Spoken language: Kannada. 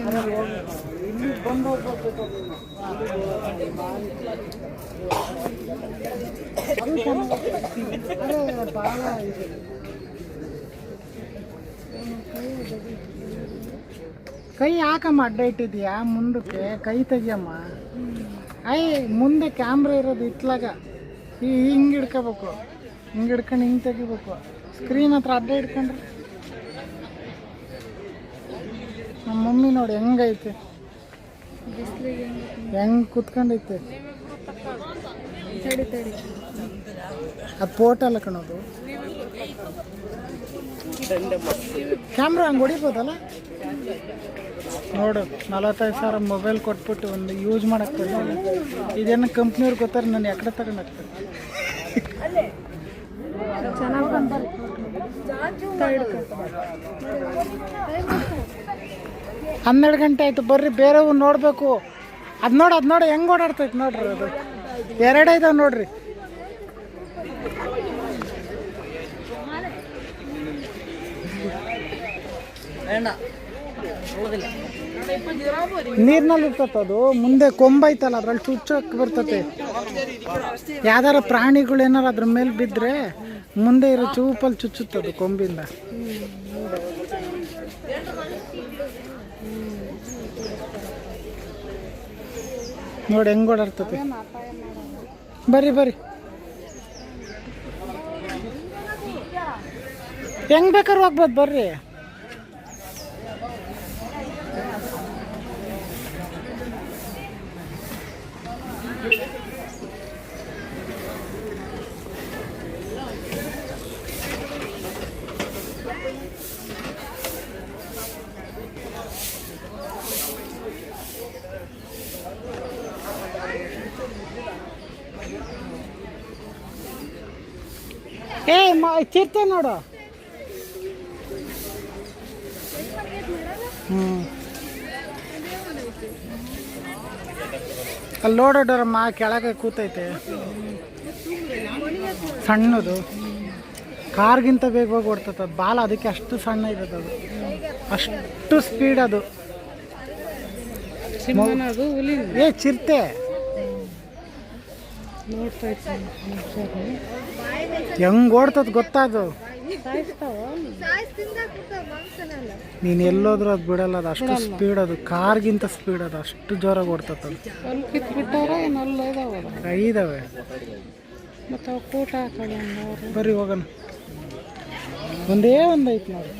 ಇಲ್ಲಿ ಬಂದು ಹೋಗ್ಬೇಕು. ಭಾಳ ಇದೆ. ಕೈ ಯಾಕಮ್ಮ ಅಡ್ಡ ಇಟ್ಟಿದ್ಯಾ ಮುಂದಕ್ಕೆ? ಕೈ ತೆಗಿಯಮ್ಮ. ಮುಂದೆ ಕ್ಯಾಮ್ರಾ ಇರೋದು ಇತ್ಲಾಗ ಹಿಂಗೆ ಹಿಡ್ಕೋಬೇಕು. ಹಿಂಗೆ ಹಿಡ್ಕೊಂಡು ಹಿಂಗೆ ತೆಗಿಬೇಕು. ಸ್ಕ್ರೀನ್ ಹತ್ರ ಅಡ್ಡ ಹಿಡ್ಕೊಂಡ್ರೆ ನಮ್ಮ ಮಮ್ಮಿ ನೋಡಿ ಹೆಂಗೈತೆ, ಹೆಂಗೆ ಕುತ್ಕೊಂಡೈತೆ. ಅದು ಫೋಟೋ ಅಲ್ಲ ಕಣೋದು. ಕ್ಯಾಮ್ರಾ ಹಂಗೆ ಹೊಡಿಬೋದಲ್ಲ ನೋಡು. 45,000 ಮೊಬೈಲ್ ಕೊಟ್ಬಿಟ್ಟು ಒಂದು ಯೂಸ್ ಮಾಡಕ್ಕೆ ಕೊಡ್ತೀನಿ. ಇದೇನು ಕಂಪ್ನಿಯವ್ರು ಗೊತ್ತಾರೆ ನಾನು ಯಾಕಡೆ ತಗೊಂಡು ಹಾಕ್ತೀನಿ. ಚೆನ್ನಾಗಿ ಬಂದ 12 ಗಂಟೆ ಆಯಿತು. ಬರ್ರಿ ಬೇರೆವು ನೋಡಬೇಕು. ಅದು ನೋಡಿ ಹೆಂಗೆ ಓಡಾಡ್ತೈತೆ ನೋಡ್ರಿ. ಅದು 2 ಇದಾವೆ ನೋಡ್ರಿ. ನೀರಿನಲ್ಲಿ ಇರ್ತದೆ ಅದು. ಮುಂದೆ ಕೊಂಬೈತಲ್ಲ ಅದ್ರಲ್ಲಿ ಚುಚ್ಚಕ್ಕೆ ಬರ್ತತೆ. ಯಾವ್ದಾರ ಪ್ರಾಣಿಗಳು ಏನಾರು ಅದ್ರ ಮೇಲೆ ಬಿದ್ದರೆ ಮುಂದೆ ಇರೋ ಚೂಪಲ್ಲಿ ಚುಚ್ಚುತ್ತದು ಕೊಂಬಿಂದ. ನೋಡಿ ಹೆಂಗ್ ಓಡಾಡ್ತದೆ. ಬರ್ರಿ ಹೆಂಗ್ ಬೇಕಾದ್ರೂ ಹೋಗ್ಬೋದು ಬರ್ರಿ. ಚಿರ್ತೆ ನೋಡು. ಅಲ್ಲಿ ನೋಡೋಡರಮ್ಮ ಕೆಳಗೆ ಕೂತೈತೆ. ಸಣ್ಣದು ಕಾರ್ಗಿಂತ ವೇಗವಾಗಿ ಓಡ್ತದೆ ಅದು. ಬಾಲ ಅದಕ್ಕೆ ಅಷ್ಟು ಸಣ್ಣ ಇರೋದು. ಅದು ಅಷ್ಟು ಸ್ಪೀಡ್ ಅದು. ಚಿರತೆ ಹೆಂಗ್ ಓಡ್ತದ ಗೊತ್ತಾದು. ನೀನು ಎಲ್ಲೋದ್ರೂ ಅದು ಬಿಡಲ್ಲ. ಅದು ಅಷ್ಟು ಸ್ಪೀಡ್. ಅದು ಕಾರ್ಗಿಂತ ಸ್ಪೀಡ್. ಅದು ಅಷ್ಟು ಜೋರಾಗಿ ಓಡ್ತದ. ಇದಾವೆ ಬರ್ರಿ ಹೋಗೋಣ. ಒಂದೇ ಒಂದು ಐತಿ ನೋಡಿ.